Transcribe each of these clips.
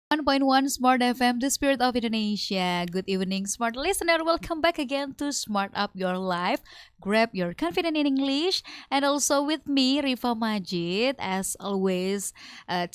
101 Smart FM, the spirit of Indonesia. Good evening, smart listener. Welcome back again to Smart Up Your Life. Grab your confidence in English. And also with me, Rifa Majid. As always,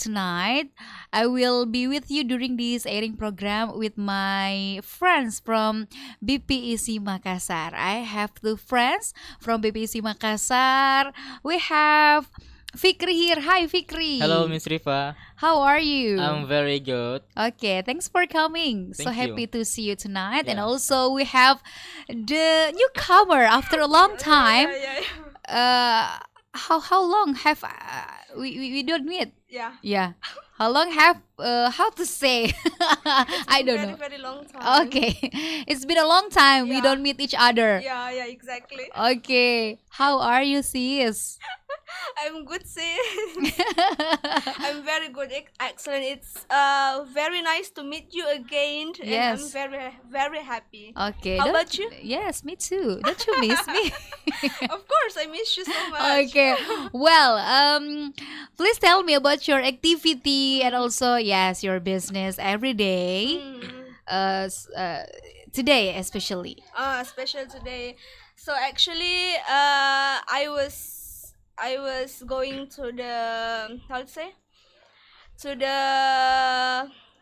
tonight, I will be with you during this airing program with my friends from BPEC Makassar. I have two friends from BPEC Makassar. We have Fikri here. Hi, Hello, Fikri. Miss Rifa. How are you? I'm very good. Okay, thanks for coming. So Thank you. happy to see you tonight. And Yeah. also we have the newcomer after a long time. How long have we don't meet? Yeah, Yeah. How long have how to say? it's I been don't very, know. very long time. Okay. It's been a long time we Yeah. don't meet each other. Yeah, exactly. Okay. How are you, sis? I'm good, sis. I'm very good, excellent. It's very nice to meet you again, and I'm Yes. very, very happy. Okay. How don't- about you? Yes, me too. Don't you miss me? Of course, I miss you so much. Okay. Well, please tell me about your activity and also yes, your business every day. Mm. Today especially. Special today. So actually, I was going to the how to say to the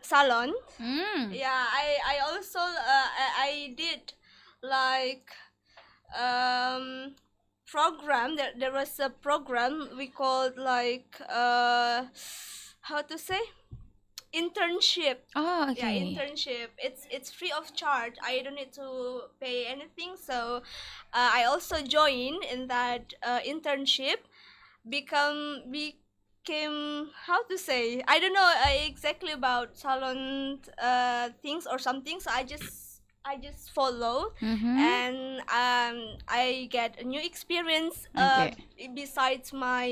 salon. Mm. Yeah, I also I did like program. There was a program we called like how to say internship. Oh, Yeah, okay. internship. It's free of charge. I don't need to pay anything. So I also joined in that internship. Became how to say, I don't know exactly about salon things or something. So I just follow, Mm-hmm. and I get a new experience Okay. besides my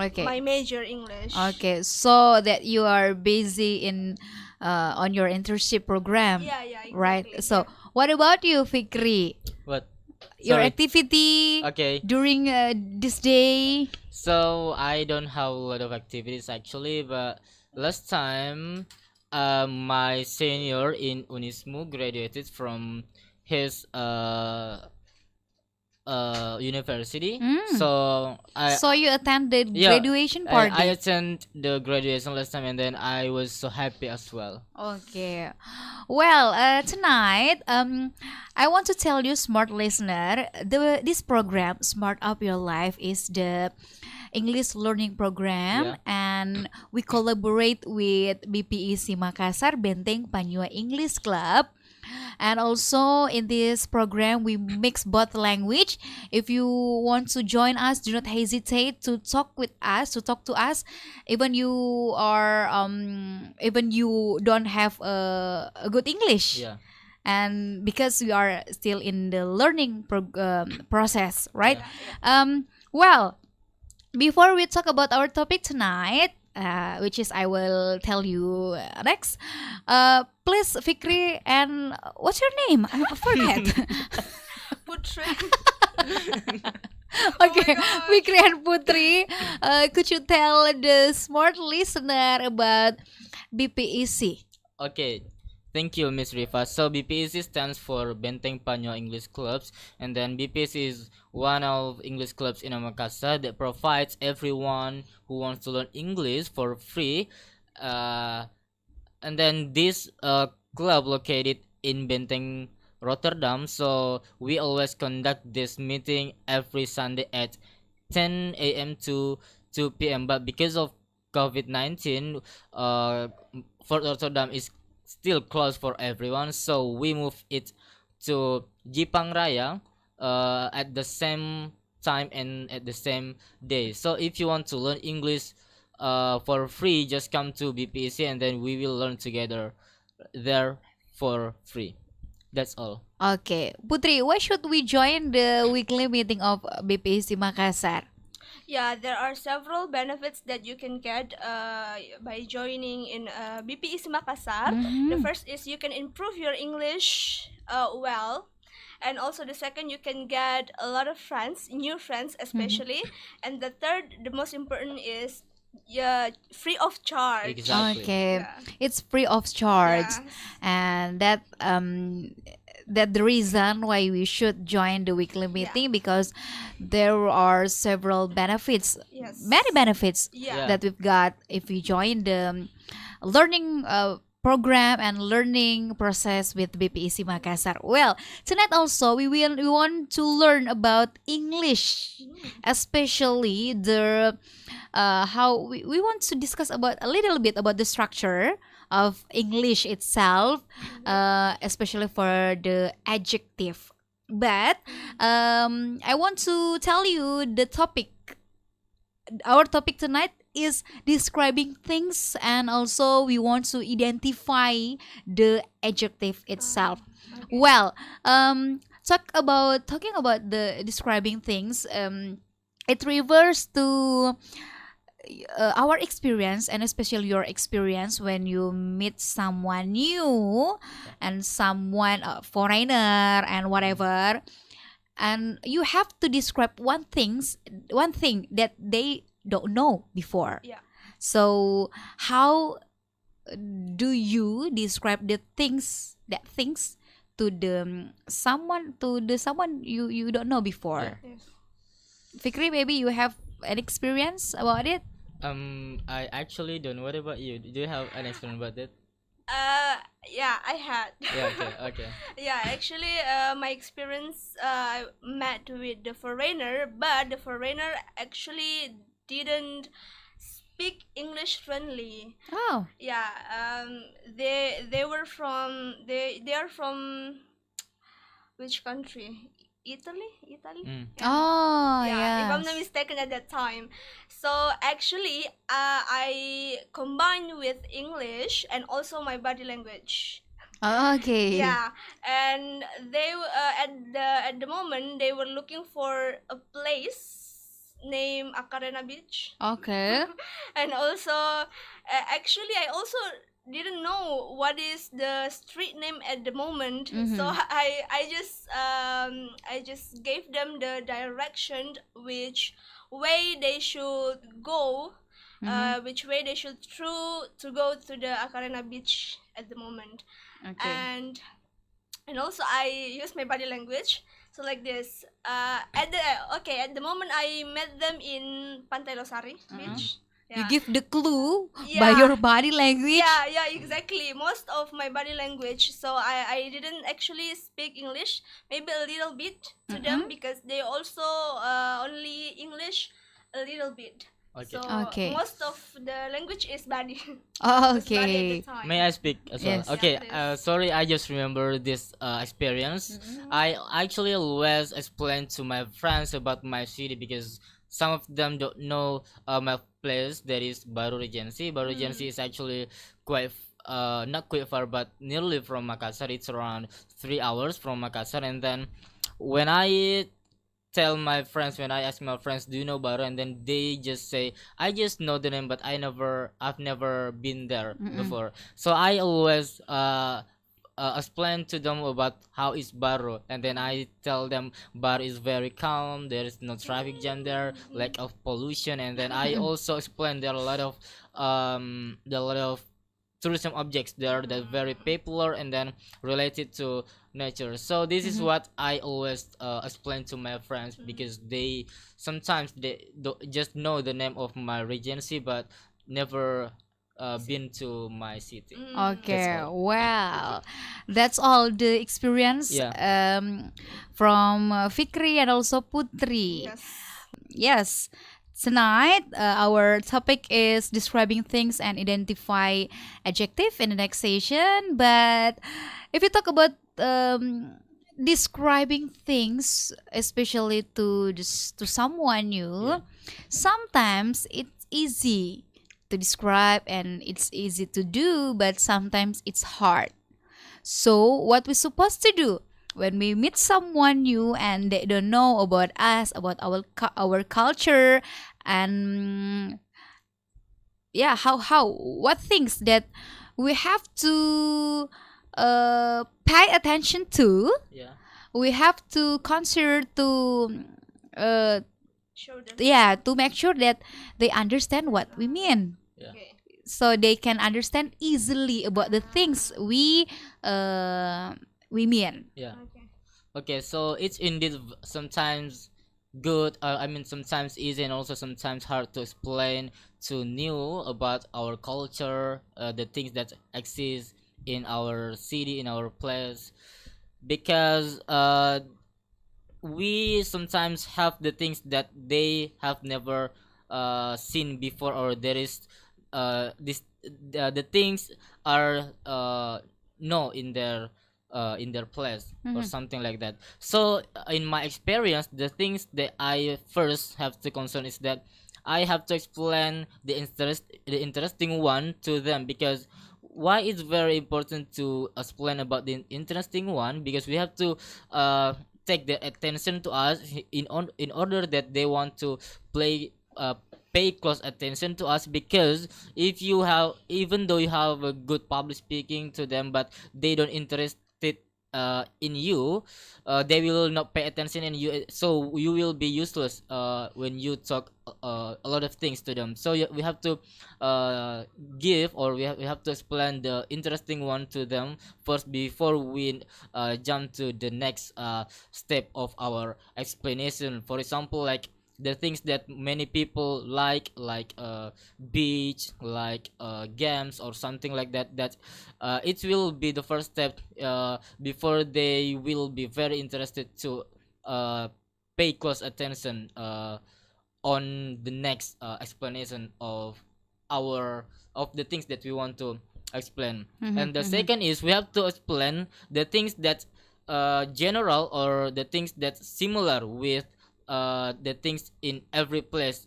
Okay. my major English. Okay. So that you are busy in on your internship program. Yeah, Right. exactly. So what about you, Fikri? What? Your Sorry. activity Okay. during this day? So I don't have a lot of activities actually, but last time, my senior in Unismu graduated from his university. Mm. So So you attended yeah, graduation I party? attend the graduation last time, and then I was so happy as well. Okay. Well, tonight, I want to tell you, smart listener, this program, Smart Up Your Life, is the English learning program, Yeah. and we collaborate with BPEC Makassar Benteng Panjua English Club. And also in this program we mix both language. If you want to join us, do not hesitate to talk with us, to talk to us, even you are even you don't have a good English. Yeah. And because we are still in the learning process, right? Yeah. Well, before we talk about our topic tonight, which is I will tell you next. Please, Fikri, and what's your name? I forget. Putri. Okay, gosh. Fikri and Putri, could you tell the smart listener about BPEC? Okay, thank you, Miss Rifa. So BPEC stands for Benteng Panyo English Clubs, and then BPEC is one of English clubs in Makassar that provides everyone who wants to learn English for free. Uh, and then this club located in Benteng, Rotterdam. So we always conduct this meeting every Sunday at 10 a.m. to 2 p.m. But because of COVID-19, Fort Rotterdam is still closed for everyone. So we move it to Jipang Raya at the same time and at the same day. So if you want to learn English for free, just come to BPEC and then we will learn together there for free. That's all. Okay, Putri, why should we join the weekly meeting of BPEC Makassar? Yeah, there are several benefits that you can get by joining in BPEC Makassar. The Mhm. first is you can improve your English well. And also the second, you can get a lot of friends, new friends especially. And the third, the most important is yeah, free of charge. Exactly. Okay, Yeah. it's free of charge, Yes. and that the reason why we should join the weekly Yeah. meeting, because there are several benefits, Yes. many benefits Yeah. Yeah. that we've got if we join the learning program and learning process with BPEC Makassar. Well, tonight also we want to learn about English, especially the how we want to discuss about a little bit about the structure of English itself, especially for the adjective. But I want to tell you the topic. Our topic tonight is describing things, and also we want to identify the adjective itself. Okay. Well, talking about the describing things. It refers to our experience, and especially your experience when you meet someone new and someone foreigner and whatever, and you have to describe one thing that they don't know before. Yeah. So how do you describe the things to the someone you don't know before? Yes. Fikri, maybe you have an experience about it. I actually don't know. What about you? Do you have an experience about that? Yeah, I had. Yeah. Okay. Okay. Yeah, actually, my experience, I met with the foreigner, but the foreigner actually didn't speak English fluently. Oh, Yeah, they were from they are from which country? Italy. Mm. Yeah. oh, Yeah, if I'm not yes. mistaken at that time. So actually, I combined with English and also my body language. Okay. Yeah, and they at the moment they were looking for a place named Akarena Beach, Okay. and also actually I also didn't know what is the street name at the moment. So I just gave them the direction which way they should go, which way they should through to go to the Akarena Beach at the moment. Okay. And also I use my body language, so like this, at the moment I met them in Pantai Losari Beach. You Yeah. give the clue by Yeah. your body language. Yeah, exactly. Most of my body language. So I didn't actually speak English, maybe a little bit to them because they also only English a little bit. Okay. So Okay. most of the language is body. Oh, Was body at okay. the time. May I speak as well? Yes. Okay. Yeah, please. Sorry, I just remember this experience. I actually always explain to my friends about my city because some of them don't know my place. That is Baru Regency. Baru Regency is actually quite not quite far, but nearly from Makassar. It's around 3 hours from Makassar. And then when I tell my friends, when I ask my friends, do you know Baru? And then they just say, I just know the name, but I've never been there before. So I always explain to them about how is Baru, and then I tell them Baru is very calm. There is no traffic jam there, lack of pollution, and then I also explain there are a lot of tourism objects there that very popular and then related to nature. So this is what I always explain to my friends because they sometimes they just know the name of my regency but never been to my city. Okay. That's all. Wow. That's all the experience Yeah. from Fikri and also Putri. Yes. Yes. Tonight, our topic is describing things and identify adjective in the next session. But if you talk about describing things, especially to someone new, sometimes it's easy to describe and it's easy to do, but sometimes it's hard. So, what we supposed to do when we meet someone new and they don't know about us, about our culture, and yeah, what things that we have to pay attention to, Yeah. we have to consider to uh, Show them. yeah, to make sure that they understand what we mean, Yeah. Okay. so they can understand easily about the things we mean. Yeah. Okay. Okay, so it's indeed sometimes good. I mean, sometimes easy and also sometimes hard to explain to new about our culture, the things that exist in our city, in our place, because we sometimes have the things that they have never seen before, or there is this the things are no in their place or Mhm. something like that. So in my experience, the things that I first have to concern is that I have to explain the interesting one to them, because why it's very important to explain about the interesting one, because we have to take their attention to us in order that they want to play pay close attention to us. Because if you have, even though you have a good public speaking to them, but they don't interested in you, they will not pay attention in you, so you will be useless when you talk a lot of things to them. So we have to uh, give, or we have to explain the interesting one to them first before we jump to the next step of our explanation. For example, like the things that many people like beach, like games or something like that, that it will be the first step before they will be very interested to uh, pay close attention on the next explanation our of the things that we want to explain. Mhm, And the mhm. second is we have to explain the things that general, or the things that similar with the things in every place.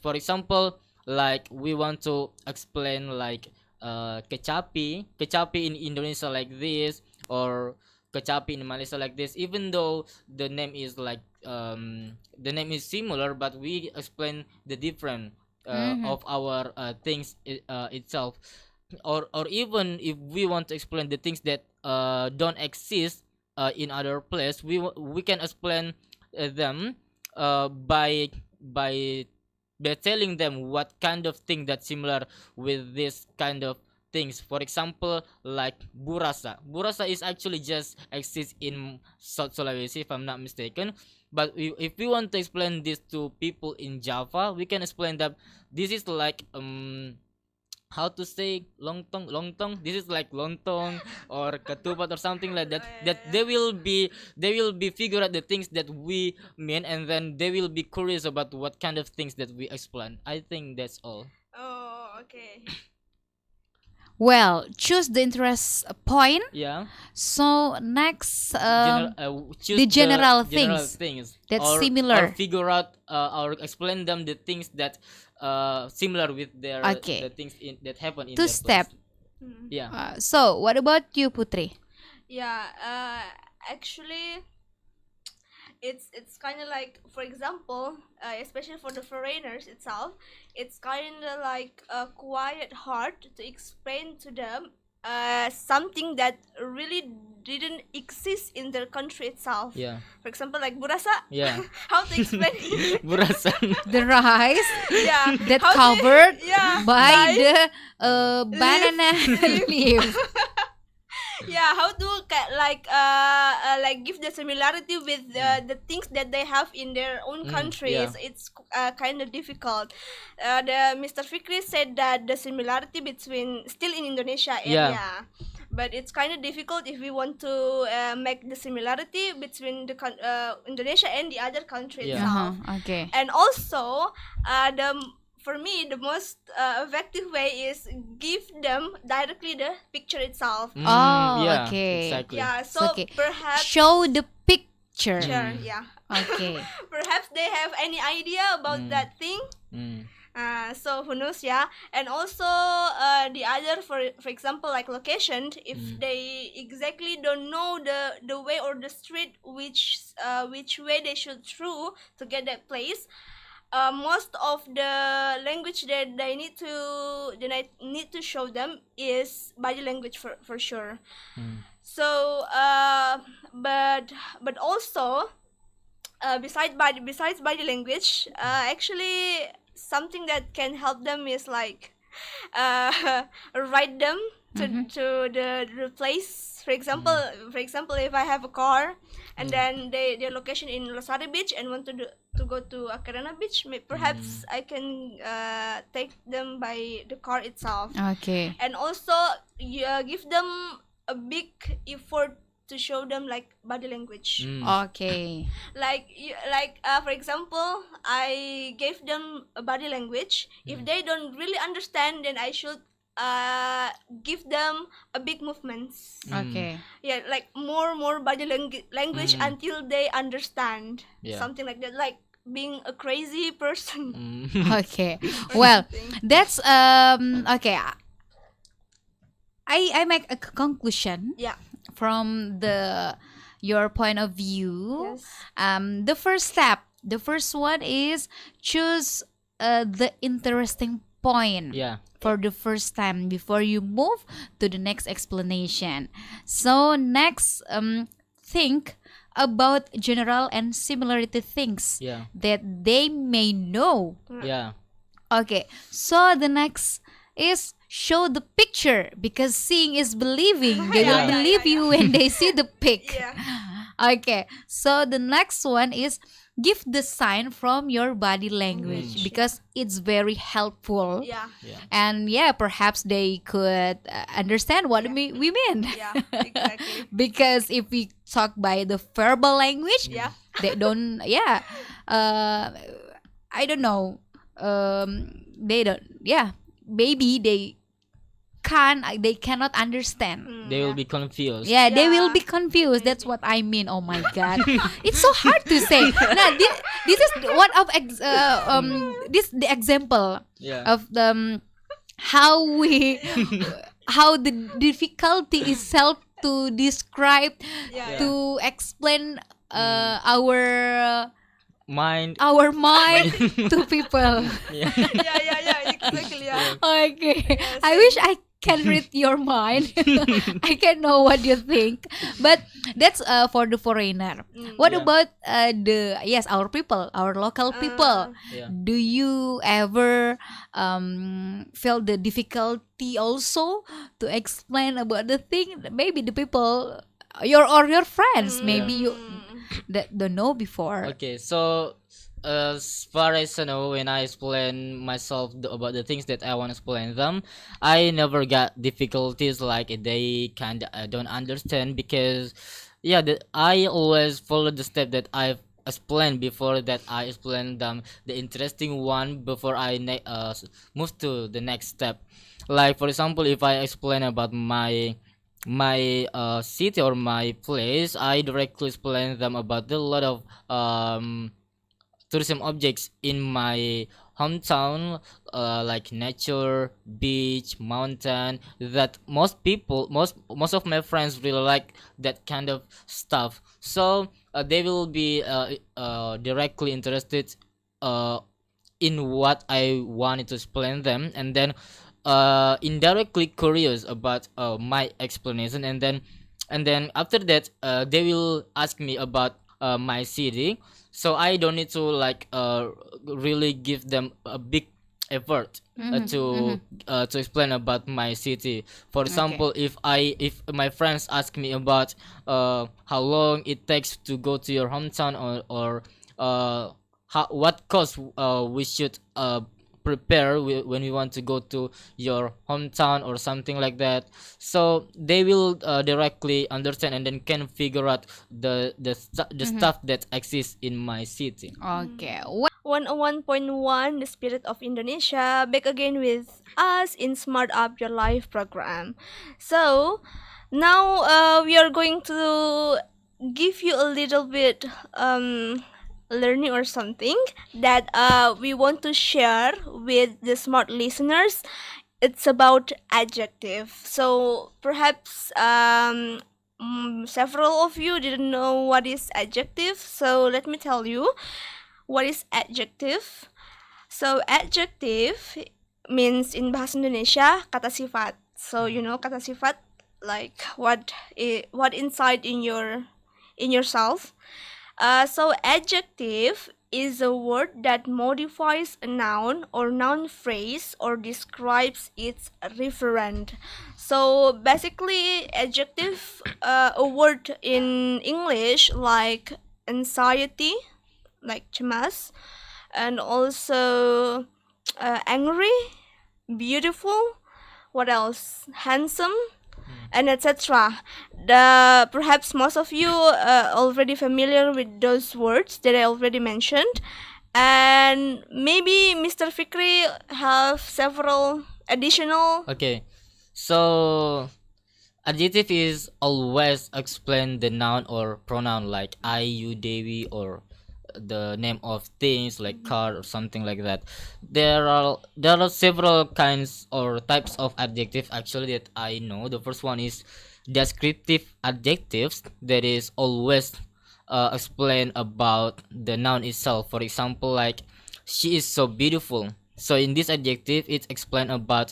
For example, like we want to explain like kecapi in Indonesia like this, or kecapi in Malaysia like this, even though the name is similar, but we explain the different Mhm. of our things itself. Or even if we want to explain the things that don't exist in other place, we can explain them by by telling them what kind of thing that's similar with this kind of things. For example, like burasa is actually just exists in South Sulawesi, if I'm not mistaken. But if we want to explain this to people in Java, we can explain that this is like how to say lontong, this is like lontong or ketupat or something like that, that Yeah. they will be figure out the things that we mean, and then they will be curious about what kind of things that we explain. I think that's all. Oh, okay. Well, choose the interest point. Yeah. So next, Choose the the general general things things, that's or similar. figure out or explain them the things that similar with their Okay, the things in that happen in two their place. step. Hmm. Yeah. So what about you, Putri? Yeah. Actually, it's kind of like, for example, especially for the foreigners itself, it's kind of like quite hard to explain to them something that really didn't exist in their country itself. Yeah. For example, like burasa. Yeah. How to explain? Burasan. The rice Yeah. that How covered yeah, by the leaf, banana leaf. leaf. Yeah, how to like give the similarity with the things that they have in their own countries. Yeah. It's kind of difficult. The Mr. Fikri said that the similarity between still in Indonesia Yeah. area, but it's kind of difficult if we want to make the similarity between the Indonesia and the other country Yeah. itself. Okay. And also for me the most effective way is give them directly the picture itself. Oh, Yeah. okay. Exactly. Yeah, so Okay. perhaps Show the picture. sure, yeah. Okay. Perhaps they have any idea about that thing. Mm. So who knows, yeah. And also the other, for example, like location, if they exactly don't know the way or the street which way they should through to get that place, most of the language that they need to show them is body language for sure. Mm. So but also besides body language, actually something that can help them is like write them to the place. For example, if I have a car and then their location in Losari Beach and want to go to Akarana Beach, perhaps I can take them by the car itself, Okay. and also give them a big effort to show them like body language. Okay. For example, I gave them a body language. If they don't really understand, then I should give them a big movements. Okay. Yeah, like more body language until they understand. Yeah. Something like that, like being a crazy person. Okay. Well, that's okay. I make a conclusion Yeah. from your point of view. Yes. The first one is choose the interesting point Yeah. for the first time before you move to the next explanation. So next, think about general and similarity things Yeah. that they may know. Yeah. Okay, so the next is show the picture because seeing is believing. They will Yeah. believe you when they see the pic. Yeah. Okay, so the next one is give the sign from your body language because it's very helpful. Yeah. Yeah. And yeah, perhaps they could understand what we mean. Yeah. Exactly. Because if we talk by the verbal language, Yeah. they don't. Yeah, I don't know. They don't. Yeah, maybe they cannot understand. They will be confused. Yeah, they will Yeah. be confused. That's what I mean. Oh my god, it's so hard to say. Nah, this is one of this the example Yeah. of the how the difficulty itself to describe Yeah. to explain our Mind. mind to people. Yeah. Yeah. Exactly. Yeah. Okay. I wish I can read your mind. I can know what you think. But that's for the foreigner. What Yeah. about our people, our local people? Yeah. Do you ever feel the difficulty also to explain about the thing? Maybe the people your friends, maybe you that don't know before. Okay, so as far as I know, when I explain myself about the things that I want to explain them, I never got difficulties like they kind of don't understand because, yeah, I always follow the step that I've explained before that I explain them the interesting one before I move to the next step. Like for example, if I explain about my city or my place, I directly explain them about the lot of tourism objects in my hometown, like nature, beach, mountain, that most of my friends really like that kind of stuff. So they will be directly interested in what I wanted to explain them, and then indirectly curious about my explanation, and then after that they will ask me about my city, so I don't need to like really give them a big effort to explain about my city. For example, if my friends ask me about how long it takes to go to your hometown, or what cost we should prepare when we want to go to your hometown or something like that, so they will directly understand and then can figure out the stuff that exists in my city. Okay. 101.1 The Spirit of Indonesia, back again with us in Smart Up Your Life program. So now we are going to give you a little bit learning or something that we want to share with the smart listeners. It's about adjective. So perhaps several of you didn't know what is adjective, so let me tell you what is adjective. So adjective means in bahasa Indonesia kata sifat. So you know kata sifat, like what inside in yourself. So adjective is a word that modifies a noun or noun phrase or describes its referent. So basically, adjective, a word in English like anxiety, like cemas, and also angry, beautiful, what else? Handsome, and etc. The perhaps most of you already familiar with those words that I already mentioned, and maybe Mr. Fikri have several additional. Okay, so adjective is always explain the noun or pronoun like I, you, they, we, or the name of things like car or something like that. There are several kinds or types of adjective actually that I know. The first one is descriptive adjectives that is always explain about the noun itself. For example, like she is so beautiful. So in this adjective, it's explain about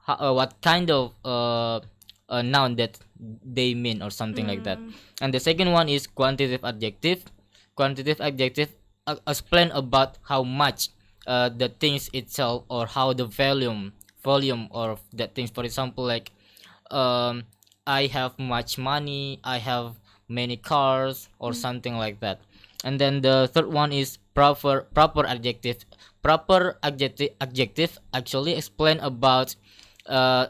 what kind of a noun that they mean or something like that. And the second one is quantitative adjective. Quantitative adjective explain about how much the things itself or how the volume of that things. For example, like um, I have much money, I have many cars, or something like that. And then the third one is proper adjective. Proper adjective actually explain about the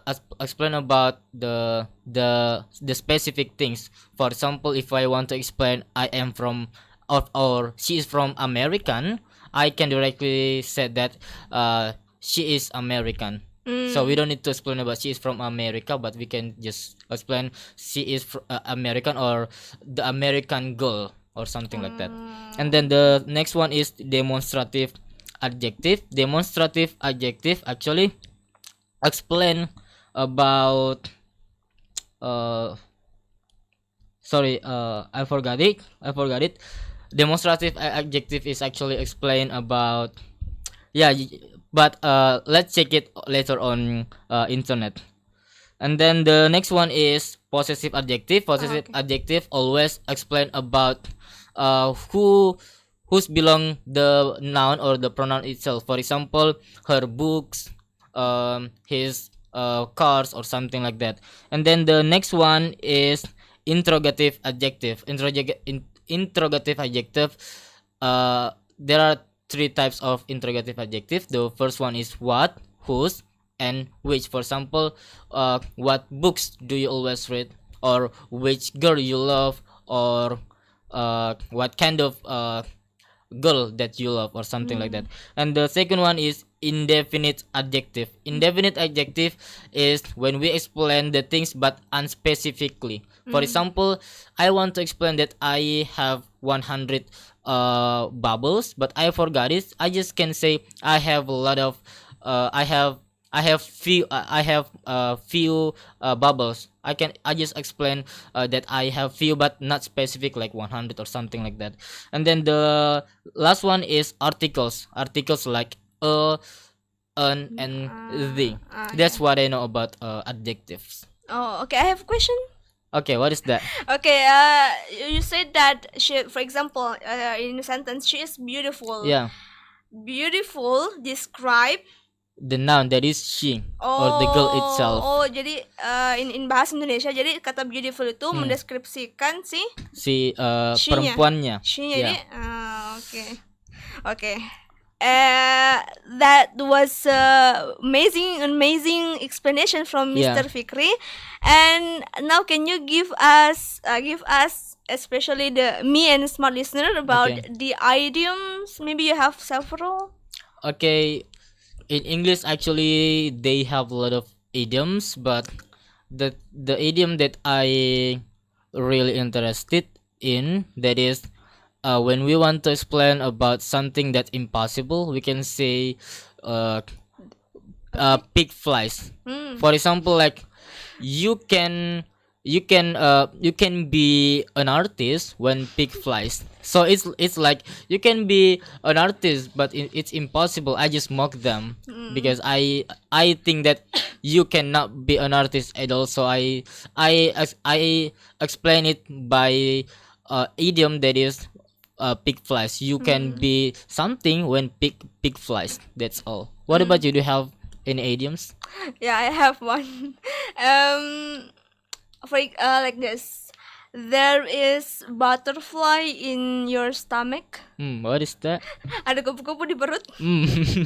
specific things. For example, if I want to explain I am from or she is from American, I can directly say that she is American. So we don't need to explain about she is from America, but we can just explain she is American or the American girl or something like that. And then the next one is demonstrative adjective. Demonstrative adjective actually explain about I forgot it. Demonstrative adjective is actually explain about but let's check it later on internet. And then the next one is possessive adjective. Possessive adjective always explain about who's belong the noun or the pronoun itself. For example, her books, his cars, or something like that. And then the next one is interrogative adjective. Interrogative adjective. There are three types of interrogative adjective. The first one is what, whose, and which. For example, what books do you always read, or which girl you love, or what kind of girl that you love, or something like that. And the second one is indefinite adjective. Indefinite adjective is when we explain the things but unspecifically. For example, I want to explain that I have 100 bubbles, but I forgot it. I just can say I have a lot of few bubbles. I just explain that I have few but not specific like 100 or something like that. And then the last one is articles. Articles like an, and the. That's what I know about adjectives. Oh, okay. I have a question. Okay, what is that? Okay, you said that she, for example, in a sentence, she is beautiful. Yeah, Beautiful describe. the noun that is she or the girl itself. Oh, jadi in bahasa Indonesia, jadi kata beautiful itu mendeskripsikan si she-nya. Perempuannya. She-nya. Yeah. Jadi, okay. That was amazing explanation from Mr. Fikri. And now, can you give us, especially me and smart listener, about the idioms? Maybe you have several. Okay, in English actually they have a lot of idioms, but the idiom that I really interested in, that is when we want to explain about something that's impossible, we can say pig flies. For example, like you can be an artist when pig flies. So it's like you can be an artist, but it's impossible. I just mock them because I think that you cannot be an artist at all. So I explain it by idiom that is pig flies. You can be something when pig flies. That's all. What about you? Do you have any idioms? Yeah, I have one. um, like this. There is butterfly in your stomach. What is that? Ada kupu-kupu di perut. Mm.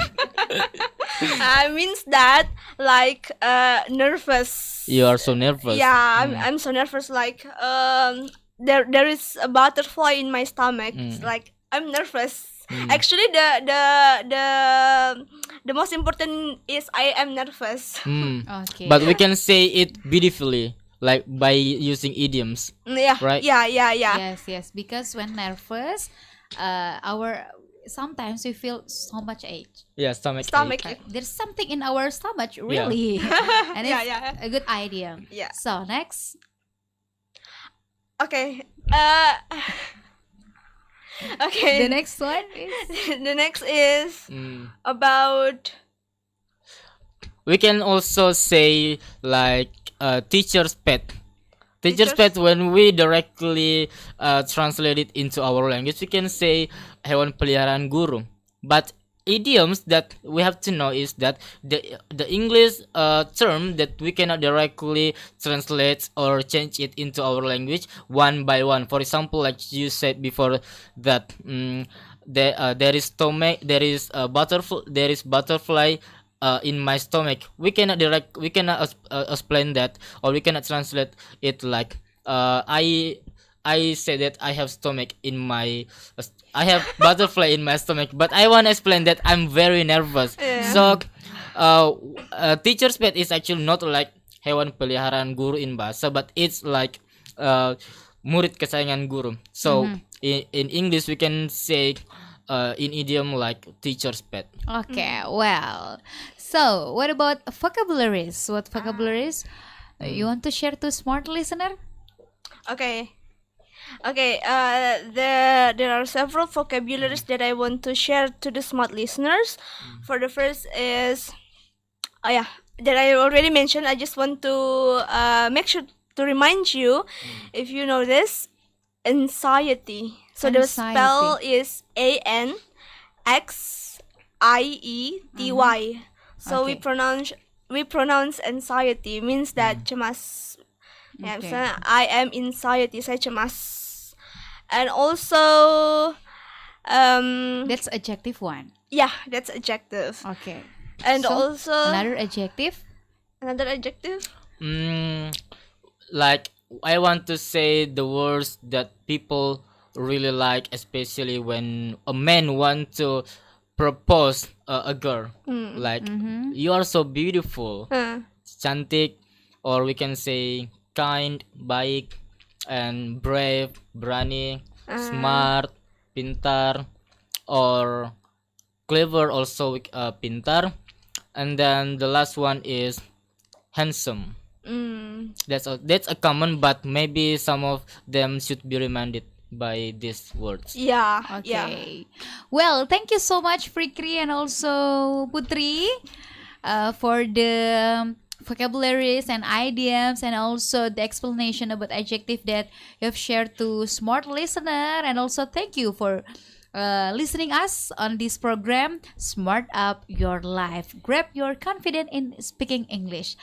Means that like nervous. You are so nervous. Yeah, I'm so nervous. Like there is a butterfly in my stomach. It's like I'm nervous. Actually, the most important is I am nervous. Okay. But we can say it beautifully, like by using idioms. Yeah, Right? yeah. Yes, because when nervous, our sometimes we feel so much ache. Yeah, stomach. Stomach. ache. There's something in our stomach, really, and it's Yeah. a good idea. Yeah. So next, Okay. Okay. the next one is The next is Mm. about We can also say like teacher's pet. Teacher's pet, when we directly translate it into our language, we can say hewan peliharaan guru. But idioms that we have to know is that the English term that we cannot directly translate or change it into our language one by one. For example, like you said before, that there is stomach, there is butterfly in my stomach. We cannot explain that, or we cannot translate it like I say that I have stomach in my I have butterfly in my stomach, but I want to explain that I'm very nervous. So teacher's pet is actually not like hewan peliharaan guru in bahasa, but it's like murid kesayangan guru. So in English we can say in idiom like teacher's pet. okay. Well, so what about vocabularies? What vocabularies you want to share to smart listener? okay. There are several vocabularies that I want to share to the smart listeners. For the first is, that I already mentioned. I just want to make sure to remind you, if you know this, anxiety. So the spell is ANXIETY. So Okay. we pronounce anxiety, means that cemas. Ya, Okay. misalnya I am anxiety, saya cemas. And also, That's adjective one. yeah, that's adjective. Okay. And So, also another adjective. another adjective. Like I want to say the words that people really like, especially when a man want to propose a girl. Like you are so beautiful, cantik, or we can say kind, baik, and brave, berani, smart, pintar, or clever, also pintar. And then the last one is handsome. That's a common, but maybe some of them should be reminded by these words. Yeah, yeah. Okay. Well, thank you so much, Fikri and also Putri, for the vocabularies and idioms, and also the explanation about adjective that you have shared to smart listener. And also thank you for listening us on this program, Smart Up Your Life. Grab your confidence in speaking English.